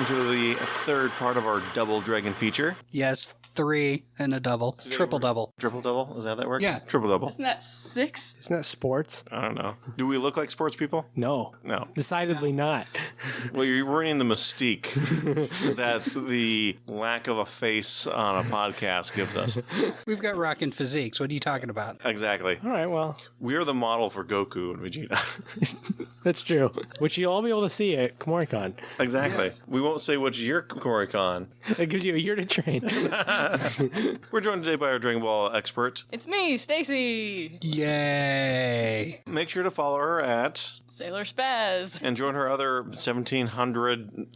welcome to the third part of our double dragon feature. Yes, 3 and a double. Triple double. Triple double? Is that how that works? Yeah. Triple double. Isn't that 6? Isn't that sports? I don't know. Do we look like sports people? No. No. Decidedly not. Well, you're ruining the mystique that the lack of a face on a podcast gives us. We've got rockin' physiques. What are you talking about? Exactly. All right, well, We are the model for Goku and Vegeta. that's true. Which you'll all be able to see at KomoriCon. Exactly. Yes. We won't say which year KomoriCon. It gives you a year to train. We're joined today by our Dragon Ball expert. It's me, Stacy! Yay. Make sure to follow her at Sailor Spaz. and join her other 1,700.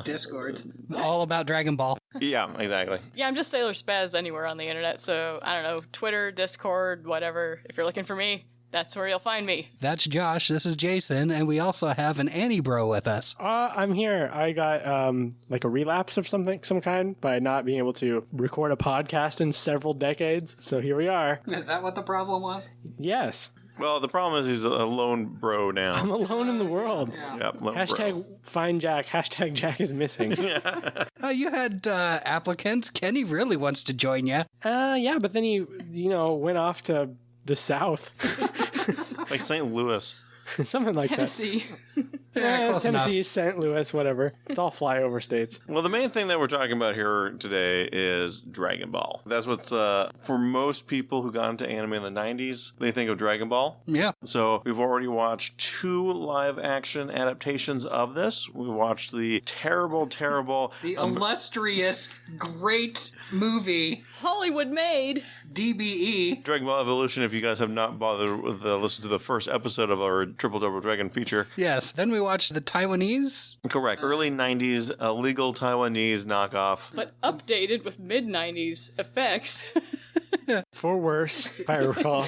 Discords. All about Dragon Ball. Yeah, exactly. Yeah, I'm just Sailor Spaz anywhere on the internet, so I don't know, Twitter, Discord, whatever. If you're looking for me, that's where you'll find me. That's Josh. This is Jason. And we also have an Annie bro with us. I'm here. I got like a relapse of some kind by not being able to record a podcast in several decades. So here we are. Is that what the problem was? Yes. Well, the problem is he's a lone bro now. I'm alone in the world. Yep, lone Hashtag bro. find Jack. Hashtag Jack is missing. You had applicants. Kenny really wants to join you. Yeah, but then he, went off to the south. Like St. Louis. Something like Tennessee. Yeah, close Tennessee, St. Louis, whatever. It's all flyover states. Well, the main thing that we're talking about here today is Dragon Ball. That's what's, for most people who got into anime in the 90s, they think of Dragon Ball. Yeah. So we've already watched 2 live-action adaptations of this. We watched the terrible... The illustrious, great movie, Hollywood made. DBE. Dragon Ball Evolution, if you guys have not bothered with listen to the first episode of our Triple Double Dragon feature. Yes. Then we watched the Taiwanese. Correct. Early 90s, illegal Taiwanese knockoff. But updated with mid-90s effects. For worse, if I recall.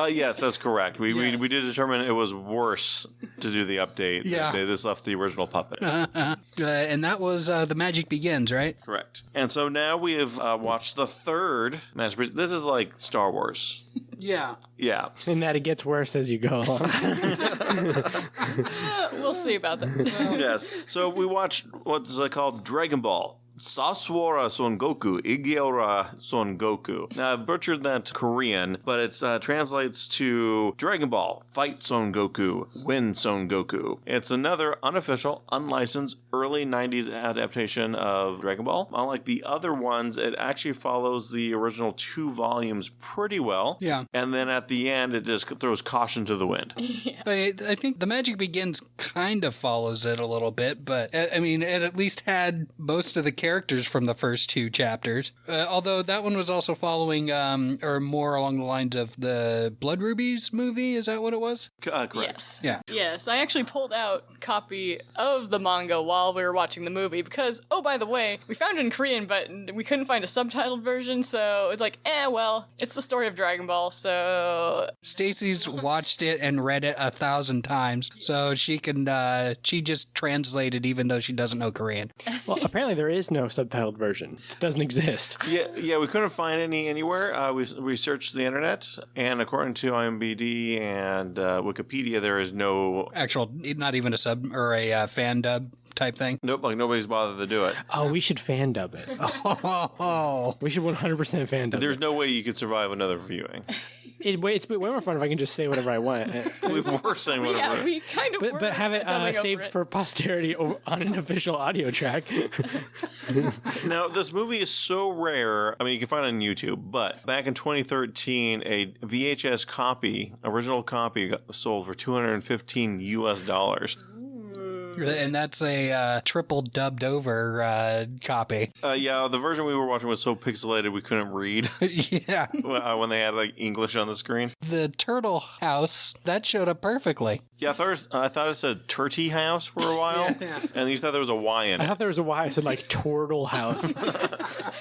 Yes, that's correct. We Yes. did determine it was worse to do the update. Yeah. They just left the original puppet. And that was The Magic Begins, right? Correct. And so now we have watched the third masterpiece. This is like Star Wars. Yeah. Yeah. And that it gets worse as you go along. We'll see about that. Yes. So we watched what's called Dragon Ball. Saswara Son Goku, Igiora Son Goku. Now, I've butchered that Korean, but it translates to Dragon Ball, Fight Son Goku, Win Son Goku. It's another unofficial, unlicensed, early 90s adaptation of Dragon Ball. Unlike the other ones, it actually follows the original 2 volumes pretty well. Yeah. And then at the end, it just throws caution to the wind. I think The Magic Begins kind of follows it a little bit, but I mean, it at least had most of the characters from the first 2 chapters. Although that one was also following, or more along the lines of the Blood Rubies movie. Is that what it was? Correct. Yes. Yeah. Yes, I actually pulled out a copy of the manga while we were watching the movie because, oh, by the way, we found it in Korean, but we couldn't find a subtitled version, so it's like, well, it's the story of Dragon Ball, so... Stacy's watched it and read it 1,000 times, so she just translated even though she doesn't know Korean. Well, apparently there is no subtitled version. It doesn't exist. Yeah, we couldn't find any anywhere. We searched the internet, and according to IMDb and Wikipedia, there is no... Actual, not even a sub or a fan dub type thing. Nope, like nobody's bothered to do it. Oh, we should fan dub it. Oh, We should 100% fan dub There's it. no way you could survive another viewing. It's way more fun if I can just say whatever I want. We were saying Yeah, whatever. we kind of were But have it dumbing over saved it. for posterity on an official audio track. Now, this movie is so rare. I mean, you can find it on YouTube, but back in 2013, a VHS copy, original copy, got sold for $215 US. and that's a triple dubbed over copy. Yeah, the version we were watching was so pixelated we couldn't read Yeah. when they had like English on the screen. The turtle house, that showed up perfectly. Yeah, I thought it said Turkey House for a while, and you thought there was a Y in I it. thought there was a Y. I said like Turtle House,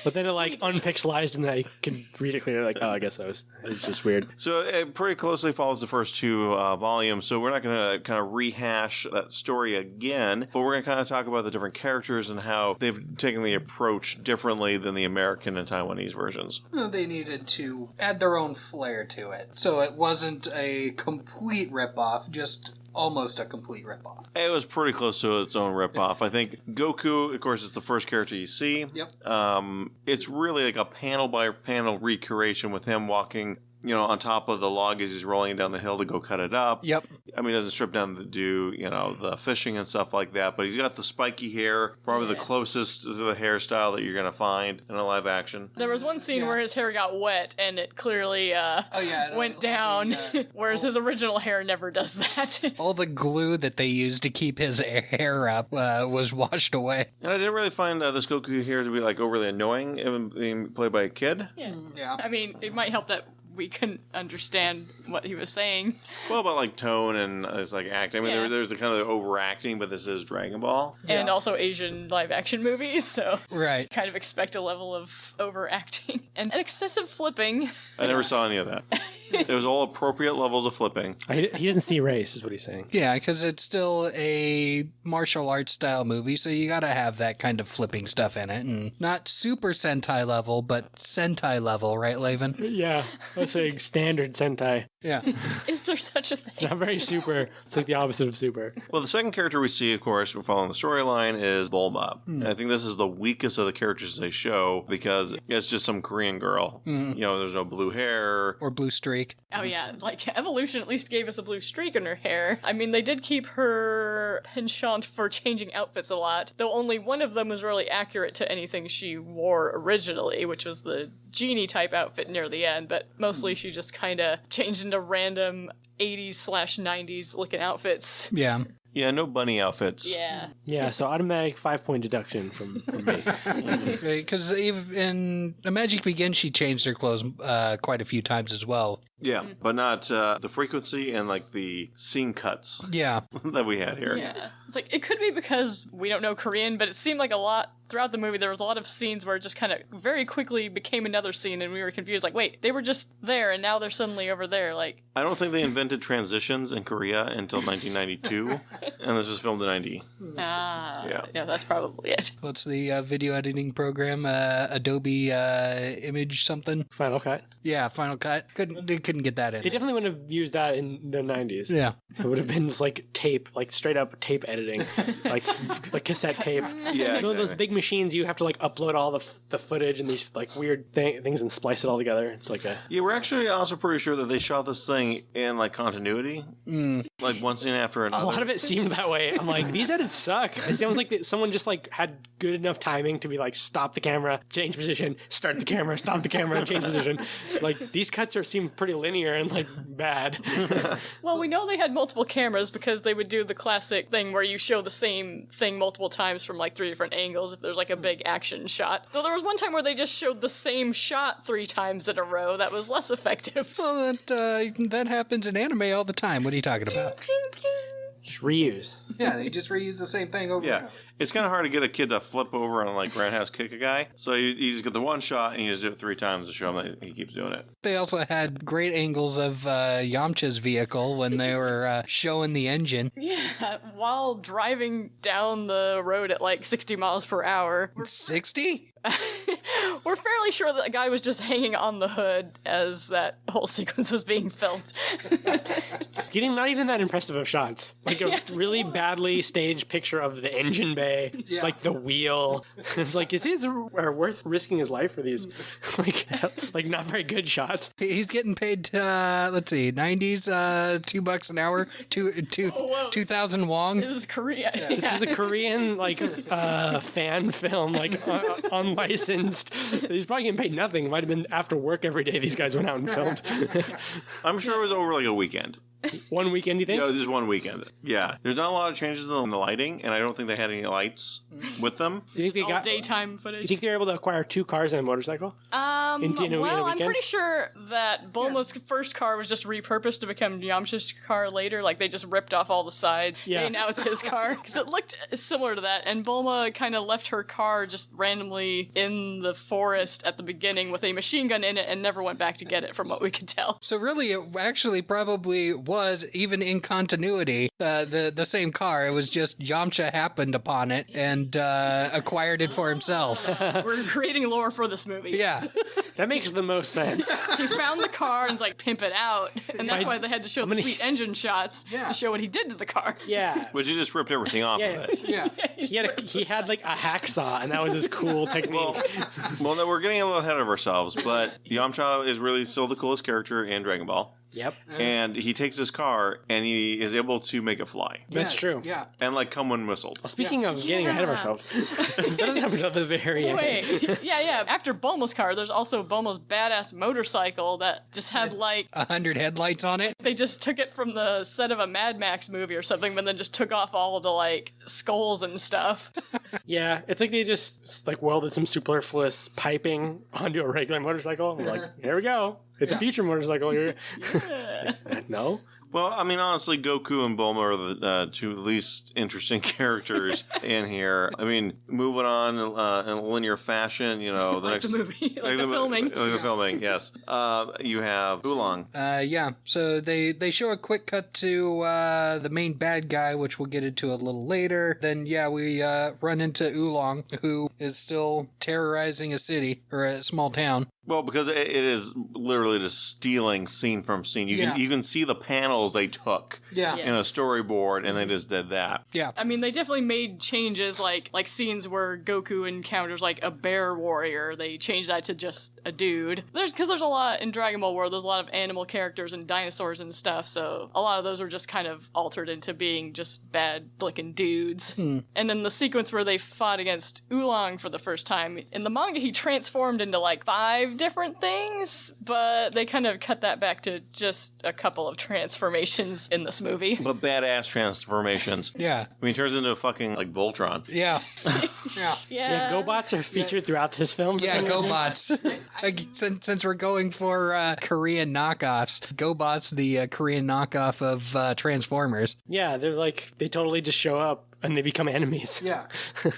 but then it like unpixelized and I could read it clearly. Like, oh, I guess it's just weird. So it pretty closely follows the first 2 volumes, so we're not going to kind of rehash that story again, but we're going to kind of talk about the different characters and how they've taken the approach differently than the American and Taiwanese versions. Well, they needed to add their own flair to it. So it wasn't a complete ripoff, just almost a complete ripoff. It was pretty close to its own ripoff. I think Goku, of course, is the first character you see. Yep. It's really like a panel by panel recreation with him walking, on top of the log as he's rolling down the hill to go cut it up. Yep. I mean, he doesn't strip down to do, the fishing and stuff like that, but he's got the spiky hair, probably the closest to the hairstyle that you're going to find in a live action. There was one scene where his hair got wet and it clearly went down, whereas his original hair never does that. All the glue that they used to keep his hair up was washed away. And I didn't really find this Goku here to be like overly annoying, even being played by a kid. Yeah. I mean, it might help that we couldn't understand what he was saying. Well, about like tone and his like acting. I mean, there's the kind of overacting, but this is Dragon Ball. And also Asian live action movies, so right. kind of expect a level of overacting and excessive flipping. I never saw any of that. It was all appropriate levels of flipping. He doesn't see race, is what he's saying. Yeah, because it's still a martial arts style movie, so you gotta have that kind of flipping stuff in it. And not Super Sentai level, but Sentai level, right, Laven? Yeah, let's say standard Sentai. Yeah. Is there such a It's thing? not very super. It's like the opposite of super. Well, the second character we see, of course, we're following the storyline, is Bulma. And I think this is the weakest of the characters they show because it's just some Korean girl. There's no blue hair. Or Blue Streak. Oh yeah, like Evolution at least gave us a blue streak in her hair. I mean, they did keep her penchant for changing outfits a lot, though only one of them was really accurate to anything she wore originally, which was the genie type outfit near the end, but mostly she just kind of changed into random 80s/90s looking outfits. Yeah. Yeah, no bunny outfits. Yeah. Yeah, so automatic 5-point deduction from me. Because in A Magic Begins, she changed her clothes quite a few times as well. Yeah, but not the frequency and like the scene cuts Yeah. that we had here. Yeah. It's like, it could be because we don't know Korean, but it seemed like a lot throughout the movie, there was a lot of scenes where it just kind of very quickly became another scene and we were confused. Like, wait, they were just there and now they're suddenly over there. Like, I don't think they invented transitions in Korea until 1992, and this was filmed in 90. yeah, that's probably it. What's the video editing program? Adobe Image something? Final Cut. Yeah, Final Cut. They couldn't get that in. They definitely wouldn't have used that in the 90s. Yeah. It would have been just like tape, like straight up tape editing, like cassette tape. Yeah, Those big machines, you have to like upload all the footage and these like weird things and splice it all together. It's like a... Yeah, we're actually also pretty sure that they shot this thing in like continuity, like one scene after another. A lot of it seemed that way. I'm like, these edits suck. It sounds like someone just like had good enough timing to be like, stop the camera, change position, start the camera, stop the camera, change position. Like these cuts seem pretty linear and like bad. Well, we know they had multiple cameras because they would do the classic thing where you show the same thing multiple times from like 3 different angles if there's like a big action shot. Though there was one time where they just showed the same shot 3 times in a row. That was less effective. Well, that happens in anime all the time. What are you talking about? Just reuse. Yeah, they just reuse the same thing over Yeah, it's kind of hard to get a kid to flip over and like roundhouse kick a guy. So you just get the one shot and you just do it 3 times to show him that he keeps doing it. They also had great angles of Yamcha's vehicle when they were showing the engine. Yeah, while driving down the road at like 60 miles per hour. 60? We're fairly sure that the guy was just hanging on the hood as that whole sequence was being filmed. Getting not even that impressive of shots. Like a really badly staged picture of the engine bay, like the wheel. It's like, is his worth risking his life for these like not very good shots? He's getting paid, let's see, 90s, $2 an hour, 2,000 won. It was Korea. This is a Korean fan film, like unlicensed. He's probably getting paid nothing. It might have been after work every day these guys went out and filmed. I'm sure it was over like a weekend. One weekend, you think? Yeah, just one weekend. Yeah, there's not a lot of changes in the lighting, and I don't think they had any lights with them. You think they All daytime footage. You think they were able to acquire 2 cars and a motorcycle? Well, I'm weekend? pretty sure that Bulma's first car was just repurposed to become Yamcha's car later. Like, they just ripped off all the sides. Yeah. And now it's his car. Because it looked similar to that. And Bulma kind of left her car just randomly in the forest at the beginning with a machine gun in it and never went back to get it, from what we could tell. So really, it actually probably was, even in continuity, the same car. It was just Yamcha happened upon it and acquired it for himself. We're creating lore for this movie. Yeah. That makes the most sense. He found the car and was like, pimp it out. And that's why they had to show the sweet engine shots to show what he did to the car. Yeah. But you just ripped everything off of it. Yeah. He had like a hacksaw, and that was his cool technique. Well, no, we're getting a little ahead of ourselves, but Yamcha is really still the coolest character in Dragon Ball. Yep. And he takes his car and he is able to make it fly. That's true. Yeah. And like come when whistled. Well, speaking of getting ahead of ourselves, that doesn't happen until the very end. Wait. Yeah. After Bulma's car, there's also Bulma's badass motorcycle that just had like 100 headlights on it. they just took it from the set of a Mad Max movie or something, but then just took off all of the like skulls and stuff. Yeah, it's like they just like welded some superfluous piping onto a regular motorcycle. And like, here we go. It's a future motorcycle. No? Well, I mean, honestly, Goku and Bulma are the two least interesting characters in here. I mean, moving on in a linear fashion, you know, the Like next the movie, like the filming. Like the filming, yes. You have Oolong. Yeah. So they show a quick cut to the main bad guy, which we'll get into a little later. Then, yeah, we run into Oolong, who is still terrorizing a city or a small town. Well, because it is literally just stealing scene from scene. You can see the panels they took Yeah. in a storyboard, and they just did that. Yeah. I mean, they definitely made changes, like scenes where Goku encounters like a bear warrior. They changed that to just a dude. Because there's a lot in Dragon Ball where there's a lot of animal characters and dinosaurs and stuff. So a lot of those were just kind of altered into being just bad-looking dudes. And then the sequence where they fought against Oolong for the first time in the manga, he transformed into like 5 different things, but they kind of cut that back to just a couple of transformations in this movie. But badass transformations. Yeah. I mean, he turns into a fucking, like, Voltron. Yeah. Yeah. Yeah, GoBots are featured throughout this film. Yeah, GoBots. Since we're going for Korean knockoffs, GoBots, the Korean knockoff of Transformers. Yeah, they're like, they totally just show up and they become enemies. Yeah.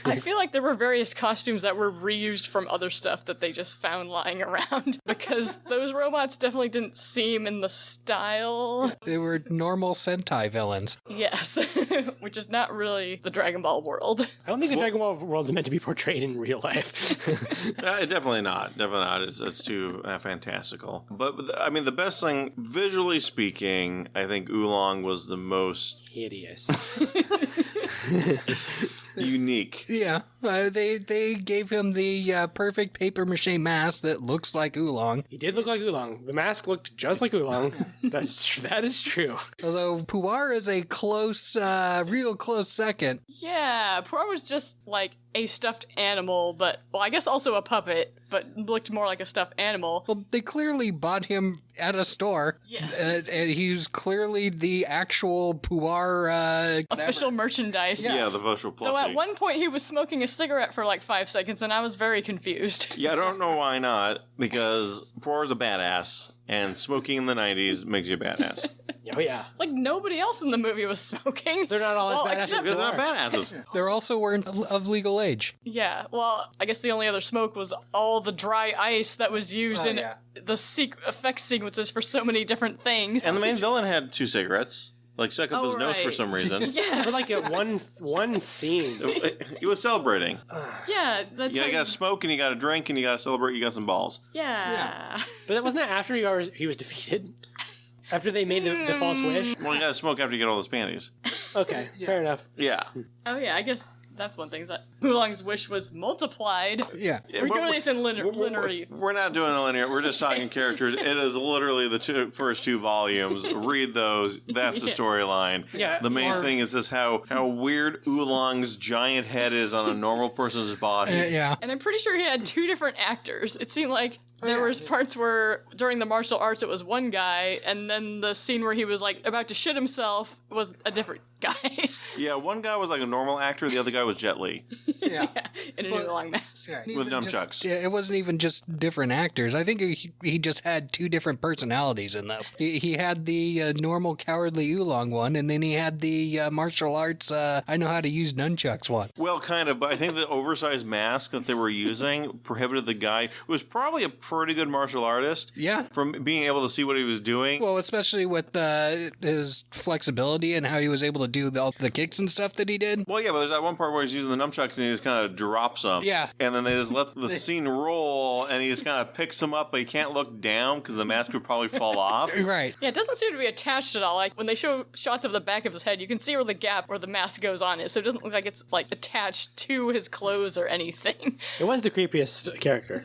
I feel like there were various costumes that were reused from other stuff that they just found lying around because those robots definitely didn't seem in the style. They were normal Sentai villains. Yes, which is not really the Dragon Ball world. I don't think the Dragon Ball world is meant to be portrayed in real life. Definitely not. Definitely not. It's too fantastical. But, I mean, the best thing, visually speaking, I think Oolong was the most Hideous. unique. Yeah, they gave him the perfect paper mache mask that looks like Oolong. He did look like Oolong. The mask looked just like Oolong. That is true. Although Puar is a close, real close second. Yeah, Puar was just like a stuffed animal, but, well, I guess also a puppet, but looked more like a stuffed animal. Well, they clearly bought him at a store. Yes. And he's clearly the actual Puar Official merchandise. Yeah, the official plushie. Though at one point he was smoking a cigarette for like 5 seconds, and I was very confused. Yeah, I don't know why not, because Poir's a badass, and smoking in the 90s makes you a badass. Oh, yeah. Like, nobody else in the movie was smoking. They're not all as badass except- Because they're not badasses. They're also weren't of legal age. Yeah, well, I guess the only other smoke was all the dry ice that was used in yeah. the effect sequences for so many different things. And the main villain had 2 cigarettes. Like, stuck up his nose for right. some reason. Yeah, For like at one scene. He was celebrating. yeah, that's You how gotta smoke, and you gotta drink, and you gotta celebrate, you got some balls. yeah. But that wasn't that after he was defeated? After they made the false wish? Well, you gotta smoke after you get all those panties. Okay, fair enough. Yeah. Oh yeah, I guess that's one thing. Is that Oolong's wish was multiplied. Yeah. We're doing this in linear. We're not doing a linear. We're just talking characters. It is literally the first 2 volumes. Read those. That's the storyline. Yeah, The main or- thing is just how weird Oolong's giant head is on a normal person's body. Yeah. And I'm pretty sure he had 2 different actors. It seemed like there was parts where during the martial arts it was one guy, and then the scene where he was like about to shit himself was a different guy. Yeah, one guy was like a normal actor. The other guy was Jet Li Yeah. in a Oolong mask. with nunchucks. Yeah, it wasn't even just different actors. I think he just had 2 different personalities in this. He had the normal cowardly Oolong one, and then he had the martial arts, I know how to use nunchucks one. Well, kind of, but I think the oversized mask that they were using prohibited the guy. It was probably a pretty good martial artist. Yeah. From being able to see what he was doing. Well, especially with his flexibility and how he was able to do the kicks and stuff that he did. Well, yeah, but there's that one part where he's using the nunchucks and he just kind of drops them. Yeah. And then they just let the scene roll and he just kind of picks them up, but he can't look down because the mask would probably fall off. Right. Yeah, it doesn't seem to be attached at all. Like, when they show shots of the back of his head, you can see where the gap where the mask goes on is, so it doesn't look like it's, like, attached to his clothes or anything. It was the creepiest character.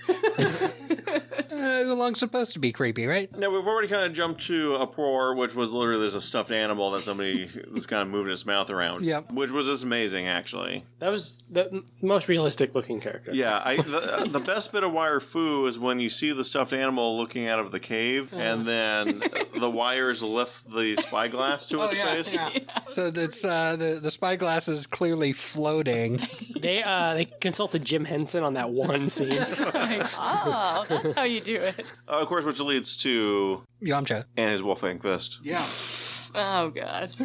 Oolong's supposed to be creepy, right? Now, we've already kind of jumped to Uproar, which was literally there's a stuffed animal that somebody was kind of moving its mouth around. Yep. Which was just amazing, actually. That was the most realistic looking character. Yeah, the best bit of wire foo is when you see the stuffed animal looking out of the cave, and then the wires lift the spyglass to its face. Yeah. So that's the spyglass is clearly floating. They consulted Jim Henson on that one scene. Like, oh, that's how you do it. Of course, which leads to Yamcha. and his Wolfang Fist. Yeah. Oh, God.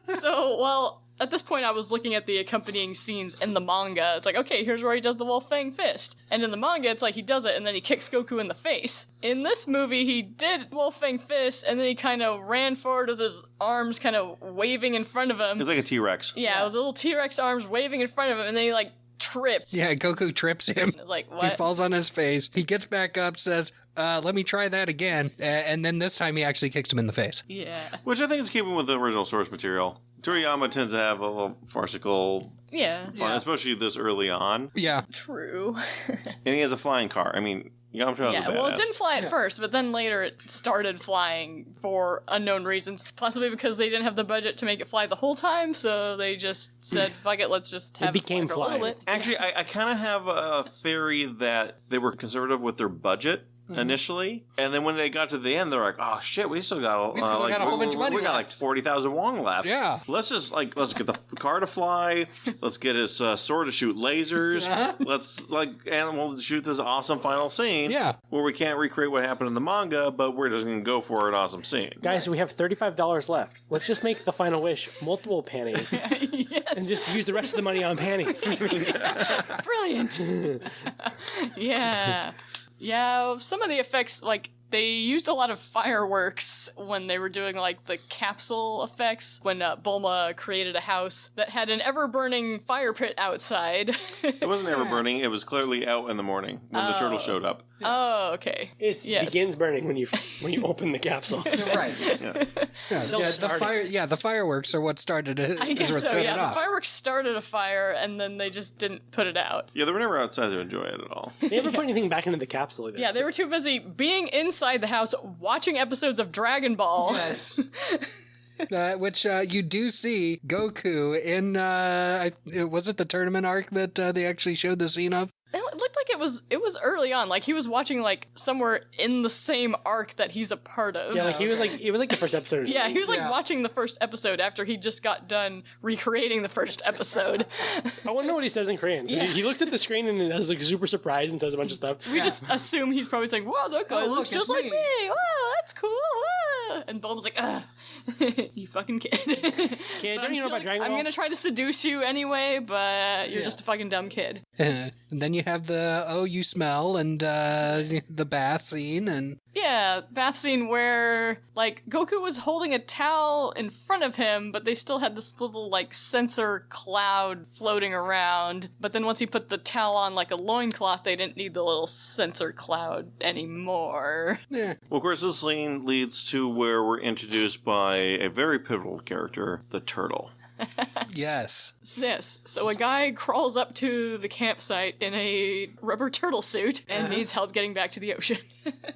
So, well, at this point, I was looking at the accompanying scenes in the manga. It's like, okay, here's where he does the Wolfang Fist. And in the manga, it's like he does it, and then he kicks Goku in the face. In this movie, he did Wolfang Fist, and then he kind of ran forward with his arms kind of waving in front of him. It's like a T-Rex. Yeah, with the little T-Rex arms waving in front of him, and then he, like, trips. Yeah, Goku trips him. Like, He what? falls on his face. He gets back up, says, let me try that again. And then this time he actually kicks him in the face. Yeah. Which I think is keeping with the original source material. Toriyama tends to have a little farcical Yeah. fun, especially this early on. Yeah. True. And he has a flying car. I mean, Yamcha is a Yeah, badass. well, it didn't fly at first, but then later it started flying for unknown reasons. Possibly because they didn't have the budget to make it fly the whole time, so they just said, fuck it, let's just have it became fly for a little flying. bit. Actually, I kind of have a theory that they were conservative with their budget initially, and then when they got to the end, they're like, "Oh shit, we still got got a whole bunch of money We got left." like 40,000 won left. Yeah. let's get the car to fly. Let's get his sword to shoot lasers. Let's animal to shoot this awesome final scene. Yeah. where we can't recreate what happened in the manga, but we're just gonna go for an awesome scene. Guys, we have $35 left. Let's just make the final wish multiple panties Yes. and just use the rest of the money on panties. Brilliant. Yeah. Yeah, some of the effects, like, they used a lot of fireworks when they were doing, like, the capsule effects, when Bulma created a house that had an ever-burning fire pit outside. It wasn't ever burning. It was clearly out in the morning when the turtle showed up. Oh, okay. It Yes. begins burning when you open the capsule. Right. Yeah. The fireworks are what started it. I is guess what so, set yeah. it The off. fireworks started a fire, and then they just didn't put it out. Yeah, they were never outside to enjoy it at all. They never put anything back into the capsule either. Yeah, they were too busy being inside the house watching episodes of Dragon Ball. Yes. Which you do see Goku in, was it the tournament arc that they actually showed the scene of? It looked like it was early on. Like, he was watching, like, somewhere in the same arc that he's a part of. Yeah, like it was like the first episode. Yeah, he was like Yeah. watching the first episode after he just got done recreating the first episode. I want to know what he says in Korean. 'Cause he looks at the screen and is like super surprised and says a bunch of stuff. We just assume he's probably saying, "Wow, that guy Oh, looks look, just it's like me." me. Wow, that's cool." Wow. And Bulma's like, "Ugh, you fucking kid." Kid, But don't you know about Dragon I'm Ball? gonna try to seduce you anyway, but you're Yeah. just a fucking dumb kid. And then you have the you smell and the bath scene and Yeah, bath scene where, like, Goku was holding a towel in front of him, but they still had this little, like, sensor cloud floating around. But then once he put the towel on, like, a loincloth, they didn't need the little sensor cloud anymore. yeah. Well, of course, this scene leads to where we're introduced by a very pivotal character, the turtle. Yes. Yes, so a guy crawls up to the campsite in a rubber turtle suit and needs help getting back to the ocean.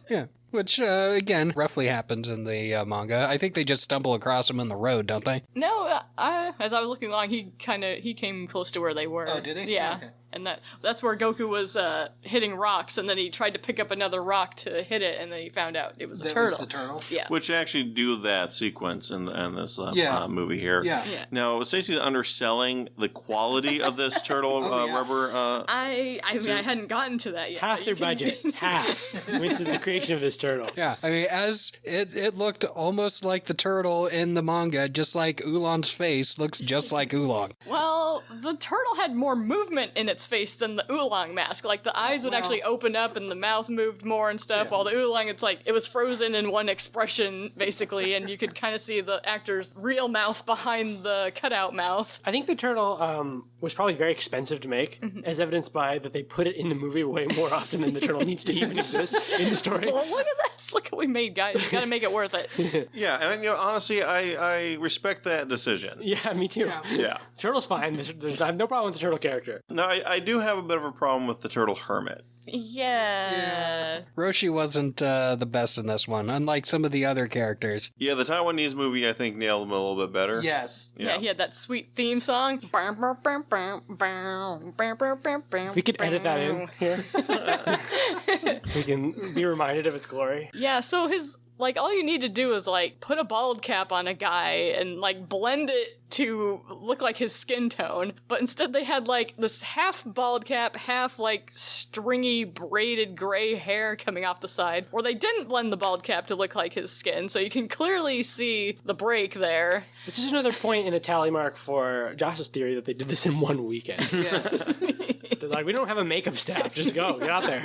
Yeah. Which, again, roughly happens in the manga. I think they just stumble across him on the road, don't they? No, as I was looking along, he came close to where they were. Oh, did he? Yeah. Okay. And that's where Goku was hitting rocks, and then he tried to pick up another rock to hit it, and then he found out it was a turtle. turtle. Yeah. Which actually do that sequence in this Yeah. movie here. Yeah. Yeah. Now, Stacey's underselling the quality of this turtle Oh, yeah. rubber. I mean, I hadn't gotten to that yet. Half but their you can- budget. Half. Went to the creation of this turtle. Yeah, I mean, as it looked almost like the turtle in the manga, just like Oolong's face looks just like Oolong. Well, Well, the turtle had more movement in its face than the Oolong mask. Like, the eyes would actually open up and the mouth moved more and stuff, while the Oolong, it's like, it was frozen in one expression, basically, and you could kind of see the actor's real mouth behind the cutout mouth. I think the turtle was probably very expensive to make, as evidenced by that they put it in the movie way more often than the turtle needs to even exist in the story. Well, look at this. Look what we made, guys. You gotta make it worth it. Yeah, and honestly, I respect that decision. Yeah, me too. Yeah. Turtle's fine. I have no problem with the turtle character. No, I do have a bit of a problem with the turtle hermit. Yeah. Roshi wasn't the best in this one, unlike some of the other characters. Yeah, the Taiwanese movie, I think, nailed him a little bit better. Yes. Yeah, he had that sweet theme song. If we could edit that in here, so we can be reminded of its glory. Yeah, so his, like, all you need to do is, like, put a bald cap on a guy and, like, blend it to look like his skin tone. But instead they had, like, this half bald cap, half, like, stringy braided gray hair coming off the side, where they didn't blend the bald cap to look like his skin, so you can clearly see the break there. Which is another point in a tally mark for Josh's theory that they did this in one weekend. Yes. They're like, we don't have a makeup staff. Just go. Get out there.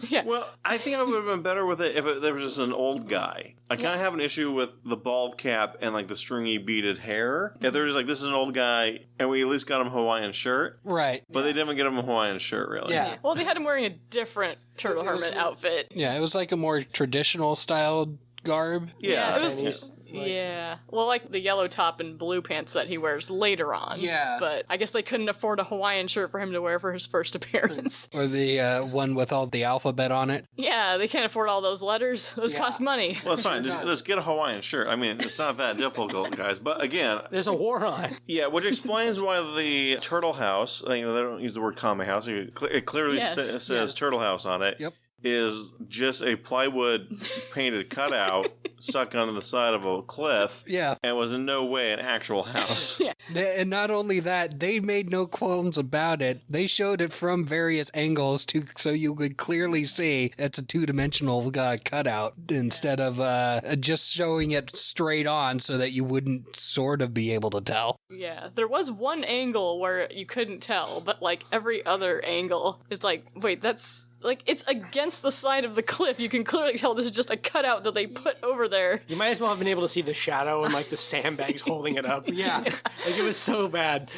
Yeah. Well, I think I would have been better with it if there was just an old guy. I kind of have an issue with the bald cap and, like, the stringy beaded hair. If they're just like, this is an old guy, and we at least got him a Hawaiian shirt. Right. But they didn't get him a Hawaiian shirt, really. Yeah. Well, they had him wearing a different Turtle Hermit outfit. Yeah, it was like a more traditional styled garb. Yeah. It was... Chinese, Yeah. Well, like the yellow top and blue pants that he wears later on. Yeah. But I guess they couldn't afford a Hawaiian shirt for him to wear for his first appearance. Or the one with all the alphabet on it. Yeah, they can't afford all those letters. Those cost money. Well, it's fine. Just get a Hawaiian shirt. I mean, it's not that difficult, guys. But again, There's a war on. yeah, which explains why the Turtle House, they don't use the word Kame House. It clearly Yes. says Turtle House on it. Yep. Is just a plywood painted cutout stuck onto the side of a cliff. Yeah. And was in no way an actual house. And not only that, they made no qualms about it. They showed it from various angles so you could clearly see it's a two-dimensional cutout instead of just showing it straight on so that you wouldn't sort of be able to tell. Yeah, there was one angle where you couldn't tell, but like every other angle is like, wait, that's... Like, it's against the side of the cliff. You can clearly tell this is just a cutout that they put over there. You might as well have been able to see the shadow and like the sandbags holding it up. Yeah. Like it was so bad.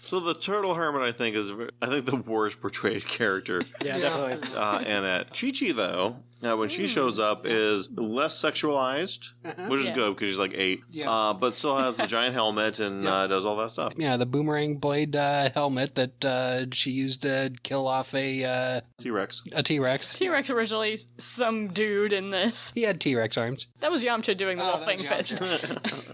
So the Turtle Hermit, I think, is the worst portrayed character. Yeah, definitely. And Chi-Chi, though, when she shows up, is less sexualized, which is Yeah. good because she's like 8. Yeah. But still has the giant helmet and does all that stuff. Yeah, the boomerang blade helmet that she used to kill off a T-Rex. T-Rex. T-Rex originally some dude in this. He had T-Rex arms. That was Yamcha doing the little that thing was fist.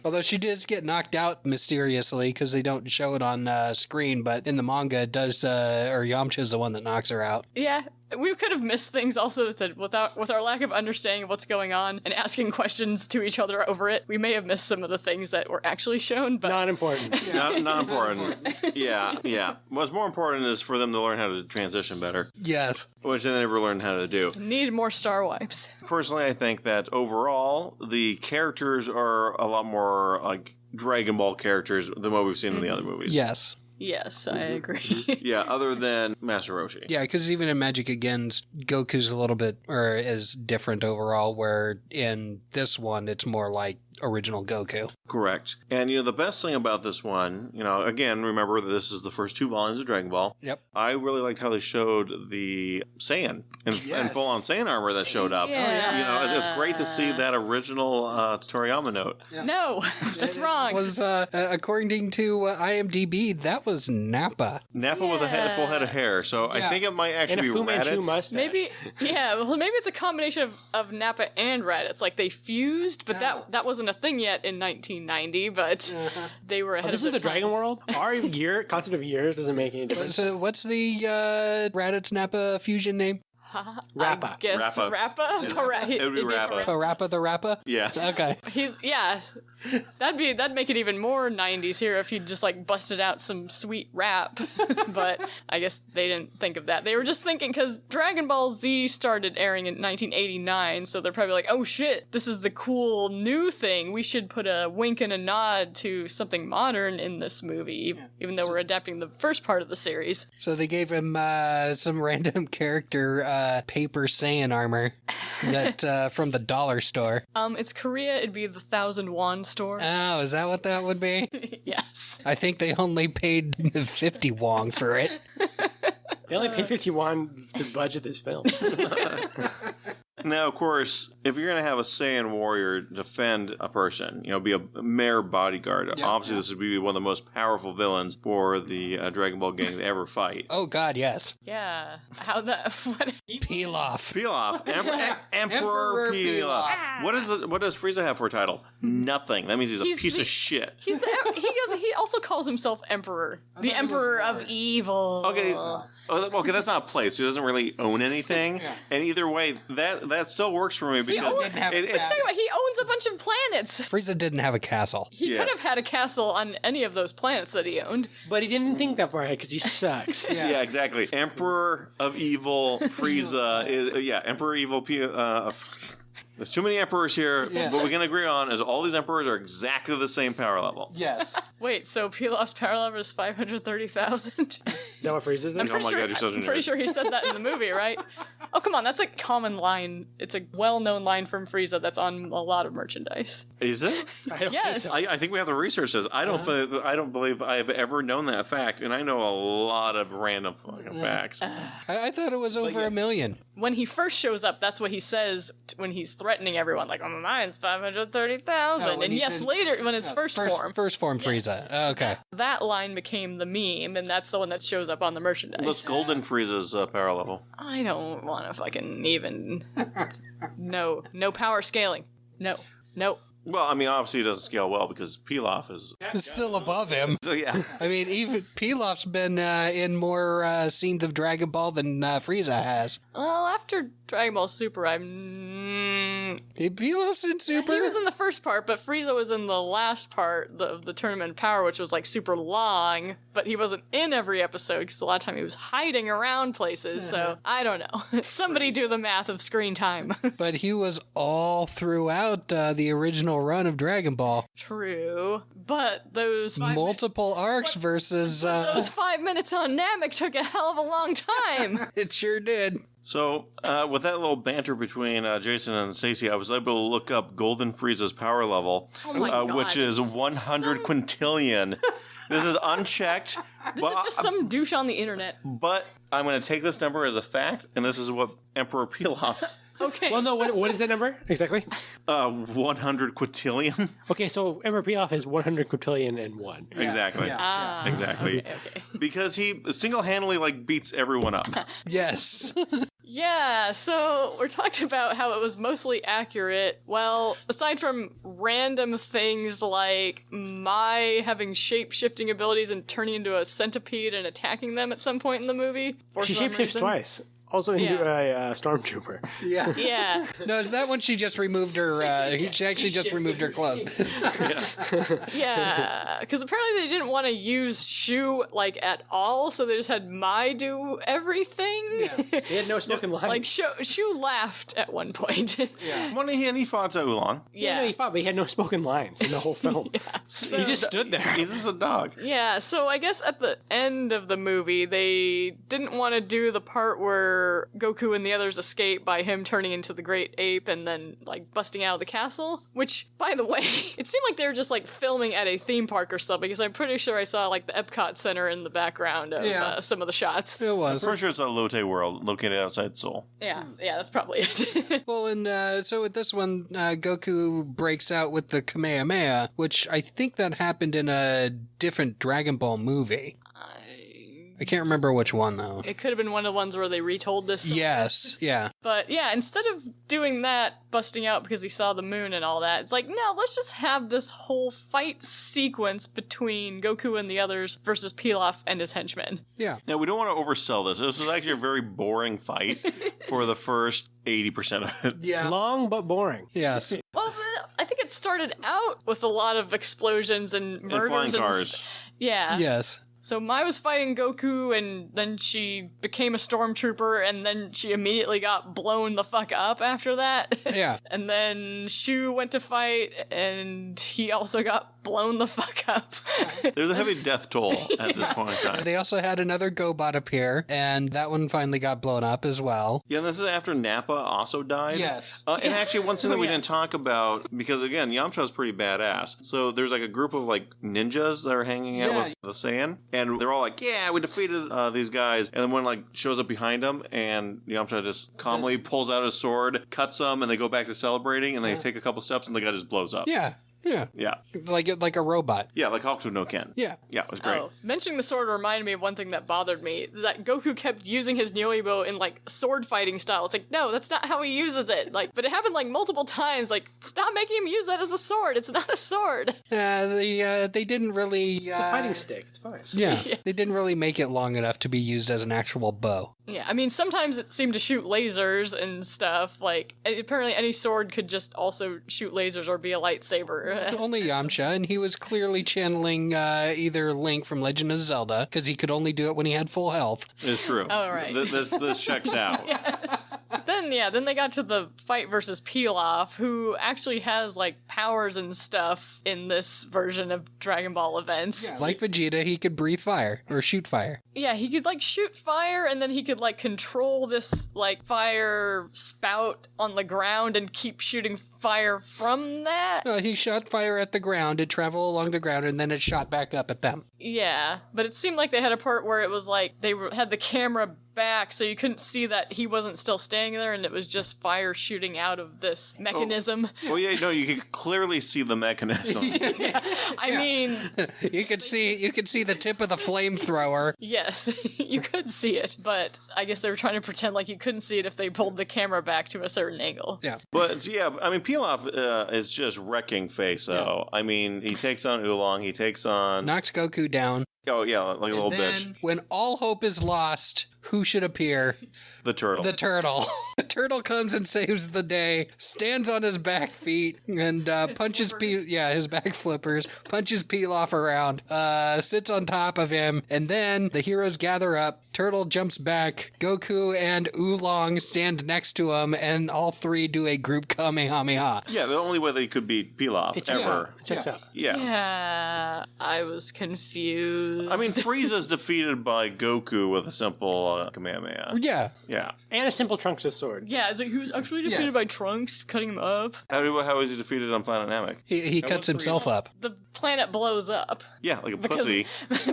Although she does get knocked out mysteriously because they don't show it on screen, but in the manga it does, or Yamcha's the one that knocks her out. Yeah, we could have missed things also that with our lack of understanding of what's going on and asking questions to each other over it. We may have missed some of the things that were actually shown, but Not important. Not important. Yeah. What's more important is for them to learn how to transition better, Yes. which they never learned how to do. need more star wipes. Personally, I think that overall, the characters are a lot more like Dragon Ball characters than what we've seen in the other movies. Yes. Yes, I agree. Yeah, other than Master Roshi. Yeah, because even in Magic Again's, Goku's a little bit, or is different overall, where in this one, it's more like original Goku. Correct. And, the best thing about this one, again, remember that this is the first 2 volumes of Dragon Ball. Yep. I really liked how they showed the Saiyan and full-on Saiyan armor that showed up. Yeah. It's great to see that original Toriyama note. No, that's wrong. Was, according to IMDb, that was Nappa. Nappa with a full head of hair, so I think it might And actually a be Fu Manchu Raditz. mustache. Maybe it's a combination of Nappa and Raditz. Like, they fused, but that wasn't a thing yet in 1990, but they were ahead This of is the times. Dragon World. Our concept of years doesn't make any difference. So what's the Raditz Nappa fusion name? Rappa. I guess Rappa. Rappa? It would be Rappa. Parappa the Rappa? Yeah. Okay. That'd make it even more 90s here if he'd just like busted out some sweet rap. But I guess they didn't think of that. They were just thinking because Dragon Ball Z started airing in 1989, so they're probably like, oh shit, this is the cool new thing. We should put a wink and a nod to something modern in this movie, even though we're adapting the first part of the series. So they gave him some random character paper Saiyan armor that from the dollar store. It's Korea, it'd be the 1,000 won store. Oh, is that what that would be? Yes. I think they only paid 50 won for it. They only paid 50 won to budget this film. Now, of course, if you're going to have a Saiyan warrior defend a person, be a mere bodyguard, obviously this would be one of the most powerful villains for the Dragon Ball gang to ever fight. Oh, God, yes. Yeah. How that... What? Pilaf. Pilaf. Emperor Pilaf. What does Frieza have for a title? Nothing. That means he's a piece of shit. He also calls himself Emperor. The Emperor of Evil. Okay, that's not a place. He doesn't really own anything. And either way, that still works for me because he owns a bunch of planets. Frieza didn't have a castle. He could have had a castle on any of those planets that he owned. But he didn't think that far ahead because he sucks. Yeah, exactly. Emperor of Evil Frieza is Emperor Evil. There's too many emperors here. What we can agree on is all these emperors are exactly the same power level. Yes. Wait, so Pilaf's power level is 530,000? Is that what Frieza's in? I'm pretty sure he said that in the movie, right? Oh, come on, that's a common line. It's a well-known line from Frieza that's on a lot of merchandise. Is it? I don't Yes. think so. I think we have the research says. I don't believe I have ever known that fact, and I know a lot of random fucking facts. I thought it was over a million. When he first shows up, that's what he says when he's threatening everyone. Like, oh, mine's 530,000. And yes, later, when it's first form. First form Frieza. Oh, okay. That line became the meme, and that's the one that shows up on the merchandise. What's Golden Frieza's power level? I don't want to fucking even... No power scaling. No. Well, I mean, obviously it doesn't scale well because Pilaf is... It's still above him. So, yeah. I mean, even Pilaf's been in more scenes of Dragon Ball than Frieza has. Well, after Dragon Ball Super, Pilaf's in Super? He was in the first part, but Frieza was in the last part, the Tournament of Power, which was like super long, but he wasn't in every episode because a lot of time he was hiding around places, so I don't know. Somebody do the math of screen time. But he was all throughout the original run of Dragon Ball. True, but those multiple arcs versus... those 5 minutes on Namek took a hell of a long time. It sure did. So, with that little banter between Jason and Stacey, I was able to look up Golden Frieza's power level, Oh my God. which is 100 quintillion. This is unchecked. This is just some douche on the internet. But I'm going to take this number as a fact, and this is what Emperor Pilaf's... Okay. Well, no, what is that number exactly? 100 quintillion. Okay, so Emperor Pilaf is 100 quintillion and one. Exactly. Yeah. Exactly. Okay. Because he single-handedly beats everyone up. Yes. Yeah, so we're talking about how it was mostly accurate. Well, aside from random things like Mai having shape-shifting abilities and turning into a centipede and attacking them at some point in the movie. She shapeshifts twice. Also into a stormtrooper. Yeah. Yeah. No, that one she just removed her. She actually just removed her clothes. Yeah, because apparently they didn't want to use Shu at all, so they just had Mai do everything. They had no spoken line. Shu laughed at one point. Yeah. When he fought Oolong. No, he fought, but he had no spoken lines in the whole film. He just stood there. He's just a dog. Yeah, so I guess at the end of the movie, they didn't want to do the part where Goku and the others escape by him turning into the Great Ape and then, busting out of the castle. Which, by the way, it seemed like they were just, filming at a theme park or something, because I'm pretty sure I saw, the Epcot Center in the background of some of the shots. It was. I'm pretty sure it's a Lotte World located outside Seoul. Yeah, that's probably it. Well, and so with this one, Goku breaks out with the Kamehameha, which I think that happened in a different Dragon Ball movie. I can't remember which one, though. It could have been one of the ones where they retold this story. Yes, yeah. But yeah, instead of doing that, busting out because he saw the moon and all that, it's like, no, let's just have this whole fight sequence between Goku and the others versus Pilaf and his henchmen. Yeah. Now, we don't want to oversell this. This was actually a very boring fight for the first 80% of it. Yeah. Long but boring. Yes. Well, I think it started out with a lot of explosions and And murders flying cars. Yeah. Yes. So Mai was fighting Goku, and then she became a stormtrooper, and then she immediately got blown the fuck up after that. Yeah. And then Shu went to fight, and he also got blown the fuck up. There's a heavy death toll at this point in time. They also had another GoBot appear, and that one finally got blown up as well. Yeah, and this is after Nappa also died. Yes. And actually, one thing that we Yeah. didn't talk about, because again, Yamcha's pretty badass. So there's like a group of like ninjas that are hanging out Yeah. with the Saiyan, and they're all like, "Yeah, we defeated these guys." And then one like shows up behind them, and Yamcha just calmly pulls out his sword, cuts them, and they go back to celebrating, and they take a couple steps, and the guy just blows up. Yeah. Yeah. Yeah. Like a robot. Yeah, like Hokuto no Ken. Yeah. Yeah, it was great. Oh, mentioning the sword reminded me of one thing that bothered me, that Goku kept using his Nyoibo in, like, sword fighting style. It's like, no, that's not how he uses it. Like, but it happened, like, multiple times. Like, stop making him use that as a sword. It's not a sword. They didn't really... It's a fighting stick. It's fine. Yeah. Yeah. They didn't really make it long enough to be used as an actual bow. Yeah, I mean, sometimes it seemed to shoot lasers and stuff. Like, apparently any sword could just also shoot lasers or be a lightsaber. Only Yamcha, and he was clearly channeling either Link from Legend of Zelda, because he could only do it when he had full health. It's true. Oh, right. This checks out. Then they got to the fight versus Pilaf, who actually has, like, powers and stuff in this version of Dragon Ball events. Like Vegeta, he could breathe fire, or shoot fire. Yeah, he could, like, shoot fire, and then he could, like, control this, like, fire spout on the ground and keep shooting fire from that. He shot fire at the ground, it traveled along the ground, and then it shot back up at them. Yeah, but it seemed like they had a part where it was like had the camera back so you couldn't see that he wasn't still standing there, and it was just fire shooting out of this mechanism. Well, yeah, no, you can clearly see the mechanism. I mean, You could see the tip of the flamethrower. yes, you could see it, but I guess they were trying to pretend like you couldn't see it if they pulled the camera back to a certain angle. Yeah. But yeah, I mean, Pilaf is just wrecking face, though. I mean, he takes on Oolong, he takes on... Knocks Goku down. Oh, yeah, like a little Then, bitch. when all hope is lost, who should appear? The turtle. The turtle. The turtle comes and saves the day, stands on his back feet, and punches his back flippers, punches Pilaf around, sits on top of him, and then the heroes gather up, turtle jumps back, Goku and Oolong stand next to him, and all three do a group Kamehameha. Yeah, the only way they could beat Pilaf, ever. It checks out. Yeah. Yeah, I was confused. I mean, Frieza's defeated by Goku with a simple Kamehameha. Yeah. Yeah. And a simple Trunks' sword. Yeah, it's like he was actually defeated Yes. by Trunks, cutting him up. How is he defeated on Planet Namek? He cuts himself up. The planet blows up Yeah, like a because, pussy.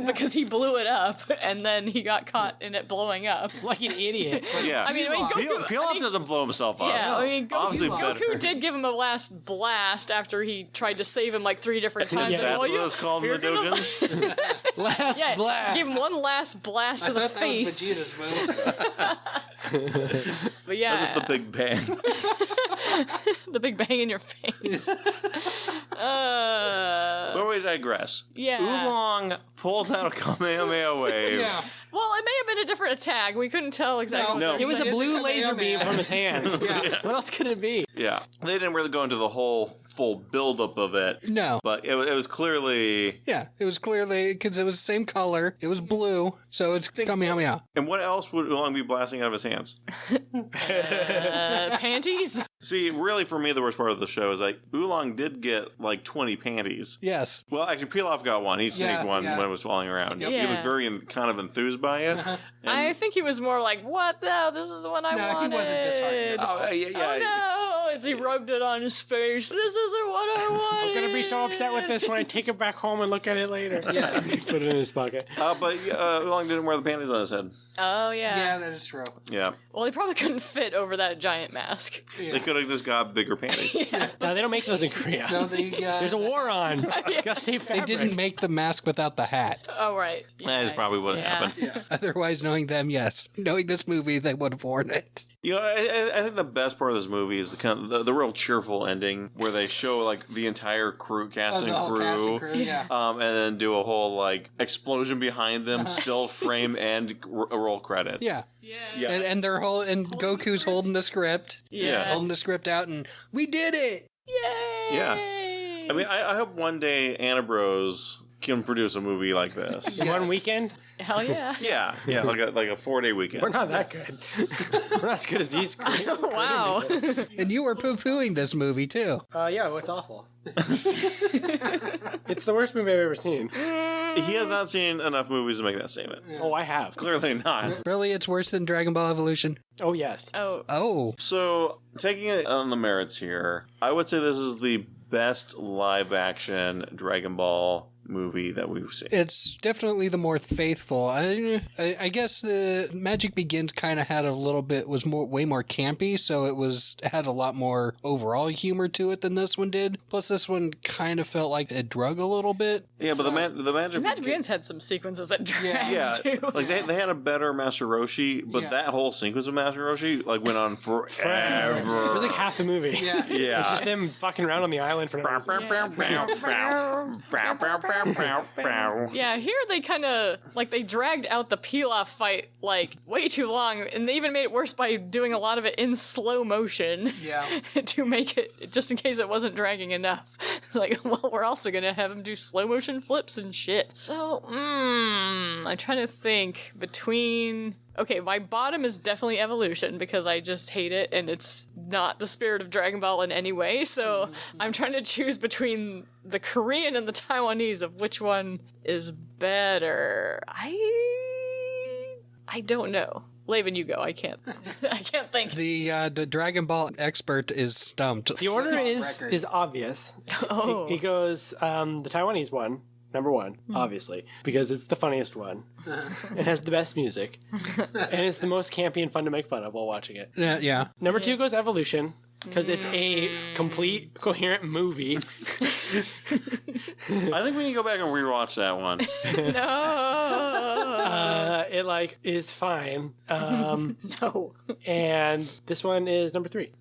because he blew it up, and then he got caught in it blowing up. Like an idiot. Yeah. I mean, Goku- Pilaf doesn't blow himself up. Yeah, I mean, Obviously Goku did give him a last blast after he tried to save him like 3 different times. Yeah. And, That's well, what it's called in the you're gonna- dojins. Last Yeah, blast. give him one last blast to the face. But yeah, This is the Big Bang. the big bang in your face. But we digress. Yeah. Oolong pulls out a Kamehameha wave. Yeah. Well, it may have been a different attack. We couldn't tell exactly. No. what It was Like a blue the laser beam Kamehameha. from his hands. What else could it be? Yeah. They didn't really go into the whole full buildup of it. No. But it was clearly... Yeah, it was clearly, because it was the same color, it was blue, so it's Kamehameha. And what else would Oolong be blasting out of his hands? Panties? See, really for me, the worst part of the show is like Oolong did get like 20 panties. Yes. Well, actually, Pilaf got one. He sneaked Yeah, one yeah. when it was falling around. Yep. He Yeah. looked very kind of enthused by it. I think he was more like, "What? No, this is what I No, he wanted." wasn't disheartened. Oh, yeah. Oh no! as he rubbed it on his face. This isn't what I wanted. I'm gonna be so upset with this when I take it back home and look at it later. Yes. Put it in his pocket. But Oolong didn't wear the panties on his head. Oh, yeah. Yeah, that is true. Yeah. Well, he probably couldn't fit over that giant mask. They could have just got bigger panties. No, they don't make those in Korea. No, they, There's a war on. You gotta save they fabric. didn't make the mask without the hat. Oh, right. That is probably what happened. Otherwise, knowing them, yes. Knowing this movie, they would have worn it. You know, I think the best part of this movie is the kind of the real cheerful ending where they show like the entire cast and crew, and then do a whole like explosion behind them, still frame and roll credits. Yeah. Yeah. And they're Goku's holding the script. Yeah. Holding the script out, and we did it! Yay! Yeah. I mean, I hope one day Anna Bros can produce a movie like this. Yes. One weekend? Hell yeah. Yeah, like a 4-day weekend. We're not that good. We're not as good as these. Wow. And you were poo-pooing this movie, too. Yeah, it's awful. It's the worst movie I've ever seen. He has not seen enough movies to make that statement. Oh, I have. Clearly not. Really, it's worse than Dragon Ball Evolution? Oh, yes. Oh. Oh. So, taking it on the merits here, I would say this is the best live-action Dragon Ball movie that we've seen. It's definitely the more faithful. I guess the Magic Begins kind of had a little bit, was way more campy, so it had a lot more overall humor to it than this one did. Plus, this one kind of felt like it drug a little bit. Yeah, but the Magic Begins had some sequences that dragged too. Like they had a better Master Roshi, but that whole sequence of Master Roshi like went on forever. It was like half the movie. Yeah. Yeah. It's just them fucking around on the island for no reason. Yeah, here they kind of, like, they dragged out the Pilaf fight, like, way too long, and they even made it worse by doing a lot of it in slow motion. Yeah. To make it, just in case it wasn't dragging enough. It's like, well, we're also gonna have him do slow motion flips and shit. So, I'm trying to think between... Okay, my bottom is definitely Evolution because I just hate it and it's not the spirit of Dragon Ball in any way. So I'm trying to choose between the Korean and the Taiwanese of which one is better. I don't know. Laven, you go. I can't think. The Dragon Ball expert is stumped. The order is obvious. Oh. It goes the Taiwanese one. Number one, obviously, because it's the funniest one. It has the best music. And it's the most campy and fun to make fun of while watching it. Yeah. Number two goes Evolution, because it's a complete, coherent movie. I think we need to go back and rewatch that one. No. It, like, is fine. No. And this one is number three.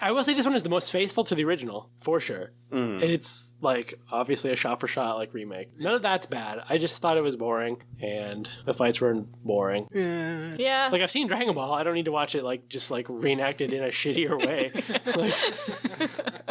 I will say this one is the most faithful to the original, for sure. It's, like, obviously a shot-for-shot, like, remake. None of that's bad. I just thought it was boring, and the fights were boring. Yeah. Like, I've seen Dragon Ball. I don't need to watch it, like, just, like, reenacted in a shittier way.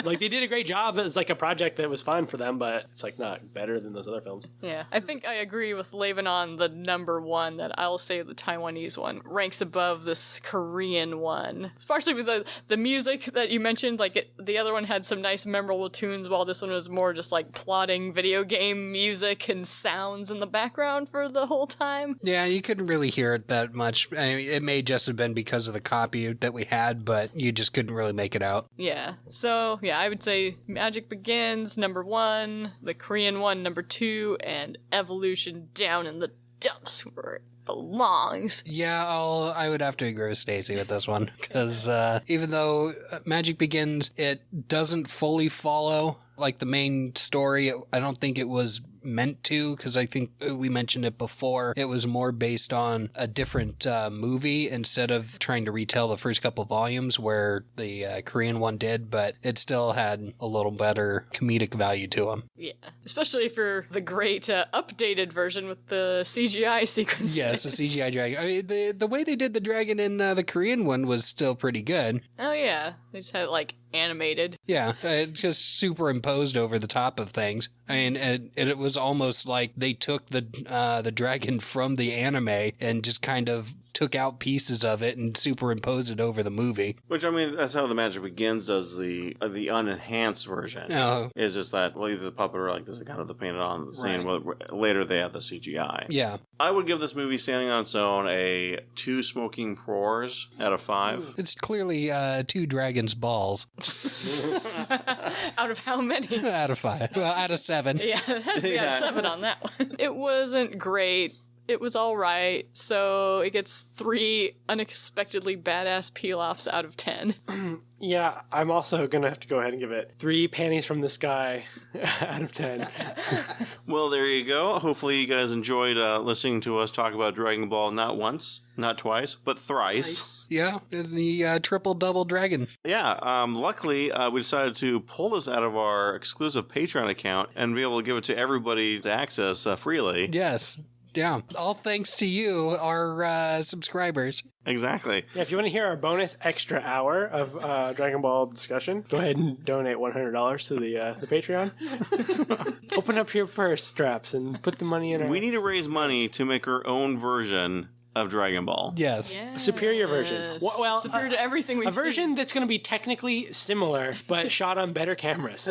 like, they did a great job as, like, a project that was fun for them, but it's, like, not better than those other films. Yeah, I think I agree with Laven on the number one, that I'll say the Taiwanese one ranks above this Korean one. Especially with the music that you mentioned, like the other one had some nice memorable tunes, while this one was more just like plotting video game music and sounds in the background for the whole time. Yeah, you couldn't really hear it that much. I mean, it may just have been because of the copy that we had, but you just couldn't really make it out. Yeah, so yeah, I would say Magic Begins, number one, the Korean one, number two, and Evolution down in the dumps where it belongs. Yeah, I would have to agree with Stacey with this one, because even though Magic Begins, it doesn't fully follow like the main story. I don't think it was meant to, because I think we mentioned it before. It was more based on a different movie instead of trying to retell the first couple volumes where the Korean one did, but it still had a little better comedic value to them. Yeah, especially for the great updated version with the CGI sequences. Yes, the CGI dragon. I mean, the way they did the dragon in the Korean one was still pretty good. Oh yeah, they just had it like animated. Yeah, just superimposed over the top of things. I mean, it was almost like they took the dragon from the anime and just kind of took out pieces of it and superimposed it over the movie. Which, I mean, that's how The Magic Begins does the unenhanced version. Oh. Is just that, well, either the puppet or like this is kind of the painted on the scene. Right. Well, later they have the CGI. Yeah. I would give this movie standing on its own a 2 smoking roars out of 5. It's clearly 2 dragon's balls. Out of how many? Out of 5. Well, out of 7. Yeah, it has to be out of 7 on that one. It wasn't great. It was all right, so it gets 3 unexpectedly badass peel-offs out of 10. Yeah, I'm also going to have to go ahead and give it 3 panties from the sky out of 10. Well, there you go. Hopefully you guys enjoyed listening to us talk about Dragon Ball not once, not twice, but thrice. Yeah, the triple-double dragon. Yeah, luckily we decided to pull this out of our exclusive Patreon account and be able to give it to everybody to access freely. Yes. Yeah, all thanks to you, our subscribers. Exactly. Yeah, if you want to hear our bonus extra hour of Dragon Ball discussion, go ahead and donate $100 to the Patreon. Open up your purse straps and put the money in. We need to raise money to make our own version of Dragon Ball. Yes. A superior version. Well, superior to everything we've seen. A version seen. that's going to be technically similar, but shot on better cameras.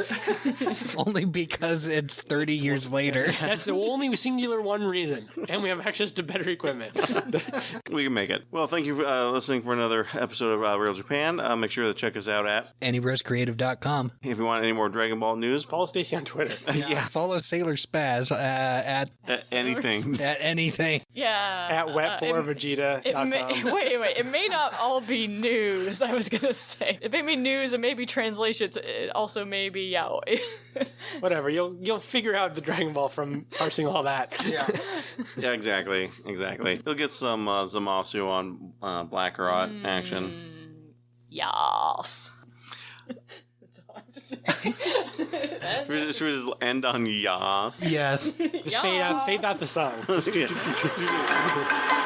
Only because it's 30 years later. That's the only singular one reason. And we have access to better equipment. We can make it. Well, thank you for listening for another episode of Real Japan. Make sure to check us out at AnyBrosCreative.com. If you want any more Dragon Ball news, follow Stacy on Twitter. Yeah. Follow Sailor Spaz at anything. At anything. Yeah. At wet4vegeta.com. Wait. It may not all be news, I was going to say. It may be news, it may be translations, it also may be yaoi. Whatever. You'll figure out the Dragon Ball from parsing all that. Yeah, exactly. You'll get some Zamasu on Black Rot action. Yas. That's all I have to say. Should we just end on yas? Yes. Just fade out the song. Yeah.